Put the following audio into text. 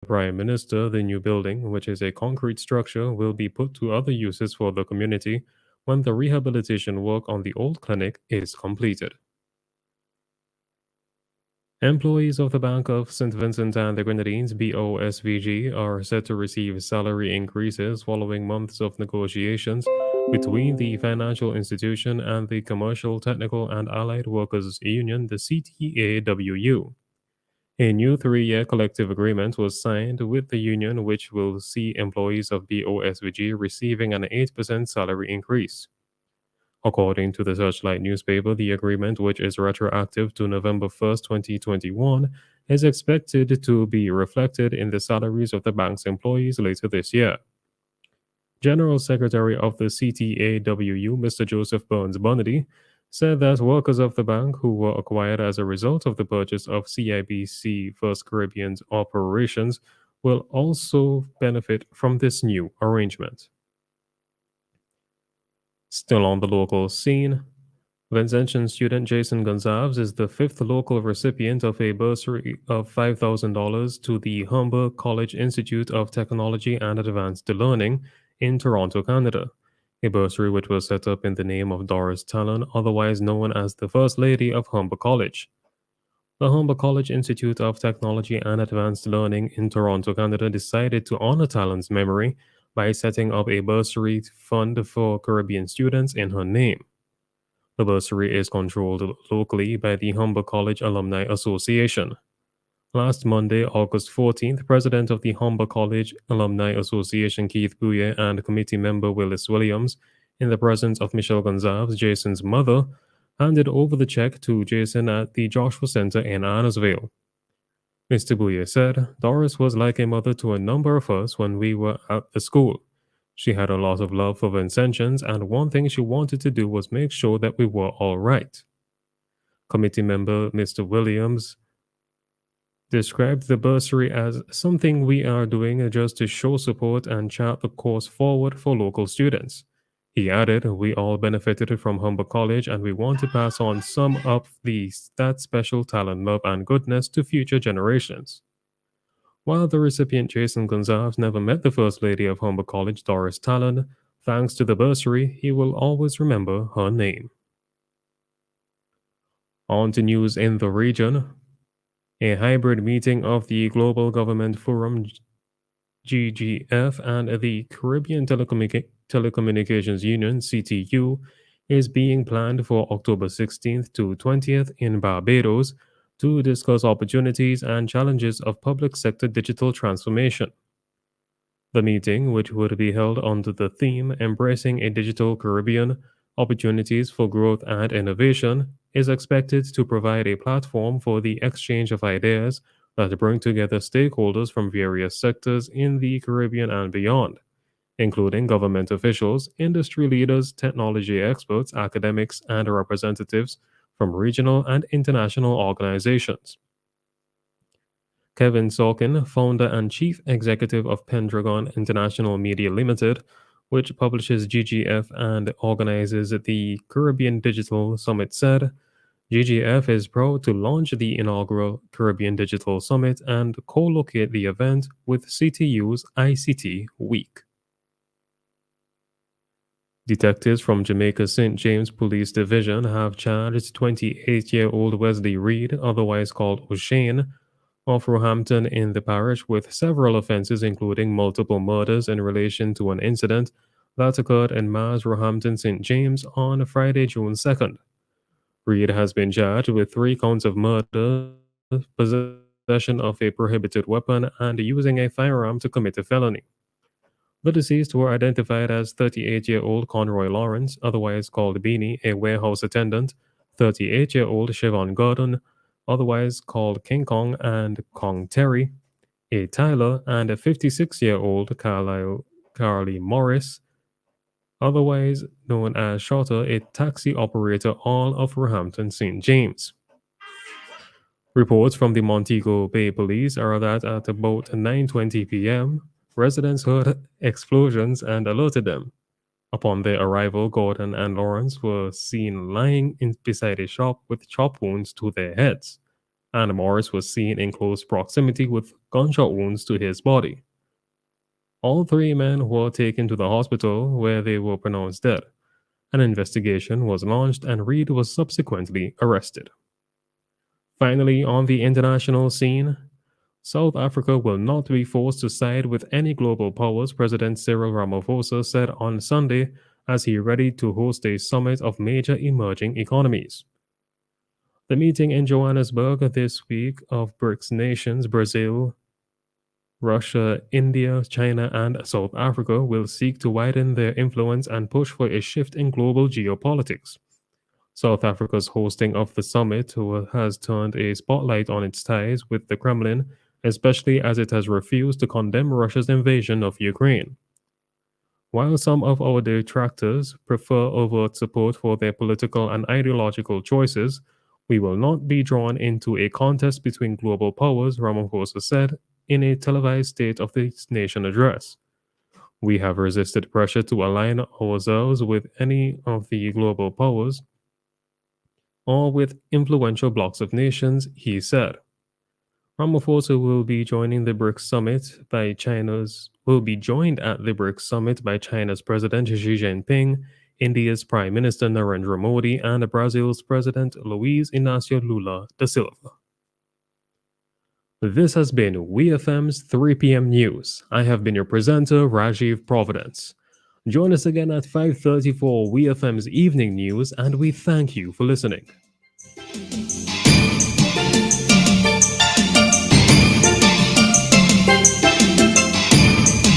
Prime Minister, the new building, which is a concrete structure, will be put to other uses for the community when the rehabilitation work on the old clinic is completed. Employees of the Bank of St. Vincent and the Grenadines (BOSVG) are set to receive salary increases following months of negotiations between the financial institution and the Commercial, Technical and Allied Workers Union, the CTAWU. A new 3-year collective agreement was signed with the union, which will see employees of BOSVG receiving an 8% salary increase. According to the Searchlight newspaper, the agreement, which is retroactive to November 1st, 2021, is expected to be reflected in the salaries of the bank's employees later this year. General Secretary of the CTAWU, Mr. Joseph Burns Bonady, said that workers of the bank who were acquired as a result of the purchase of CIBC First Caribbean's operations will also benefit from this new arrangement. Still on the local scene, Vincentian student Jason Gonzalez is the fifth local recipient of a bursary of $5,000 to the Humber College Institute of Technology and Advanced Learning in Toronto, Canada. A bursary which was set up in the name of Doris Talon, otherwise known as the First Lady of Humber College. The Humber College Institute of Technology and Advanced Learning in Toronto, Canada decided to honor Talon's memory by setting up a bursary fund for Caribbean students in her name. The bursary is controlled locally by the Humber College Alumni Association. Last Monday, August 14th, President of the Humber College Alumni Association Keith Bouye and committee member Willis Williams, in the presence of Michelle Gonzalez, Jason's mother, handed over the check to Jason at the Joshua Center in Annisville. Mr. Bouye said, Doris was like a mother to a number of us when we were at the school. She had a lot of love for Vincentians, and one thing she wanted to do was make sure that we were all right. Committee member Mr. Williams described the bursary as something we are doing just to show support and chart the course forward for local students. He added, we all benefited from Humber College and we want to pass on some of that special talent, love, and goodness to future generations. While the recipient Jason Gonzalez never met the First Lady of Humber College, Doris Talon, thanks to the bursary, he will always remember her name. On to news in the region. A hybrid meeting of the Global Government Forum GGF and the Caribbean Telecommunications Union CTU is being planned for October 16th to 20th in Barbados to discuss opportunities and challenges of public sector digital transformation. The meeting, which would be held under the theme Embracing a Digital Caribbean Opportunities for Growth and Innovation, is expected to provide a platform for the exchange of ideas that bring together stakeholders from various sectors in the Caribbean and beyond, including government officials, industry leaders, technology experts, academics, and representatives from regional and international organizations. Kevin Sorkin, founder and chief executive of Pendragon International Media Limited, which publishes GGF and organizes the Caribbean Digital Summit, said, GGF is proud to launch the inaugural Caribbean Digital Summit and co-locate the event with CTU's ICT Week. Detectives from Jamaica's St. James Police Division have charged 28-year-old Wesley Reed, otherwise called O'Shane, of Roehampton in the parish with several offenses including multiple murders in relation to an incident that occurred in Mars, Roehampton, St. James on Friday, June 2nd. Reed has been charged with 3 counts of murder, possession of a prohibited weapon, and using a firearm to commit a felony. The deceased were identified as 38-year-old Conroy Lawrence, otherwise called Beanie, a warehouse attendant, 38-year-old Siobhan Gordon, otherwise called King Kong and Kong Terry, a Tyler, and a 56-year-old Carly Morris, otherwise known as Shorter, a taxi operator, all of Roehampton, St. James. Reports from the Montego Bay Police are that at about 9:20 p.m., residents heard explosions and alerted them. Upon their arrival, Gordon and Lawrence were seen lying beside a shop with chop wounds to their heads. and Morris was seen in close proximity with gunshot wounds to his body. All three men were taken to the hospital where they were pronounced dead. An investigation was launched and Reed was subsequently arrested. Finally, on the international scene, South Africa will not be forced to side with any global powers, President Cyril Ramaphosa said on Sunday as he readied to host a summit of major emerging economies. The meeting in Johannesburg this week of BRICS nations Brazil, Russia, India, China, and South Africa will seek to widen their influence and push for a shift in global geopolitics. South Africa's hosting of the summit has turned a spotlight on its ties with the Kremlin, especially as it has refused to condemn Russia's invasion of Ukraine. While some of our detractors prefer overt support for their political and ideological choices, we will not be drawn into a contest between global powers, Ramaphosa said in a televised State of the Nation address. We have resisted pressure to align ourselves with any of the global powers or with influential blocs of nations, he said. Ramaphosa will be joining the BRICS summit by China's will be joined at the BRICS summit by China's President Xi Jinping, India's Prime Minister Narendra Modi, and Brazil's President Luiz Inácio Lula da Silva. This has been WEFM's 3 p.m. news. I have been your presenter, Rajiv Providence. Join us again at 5:30 for WEFM's evening news, and we thank you for listening.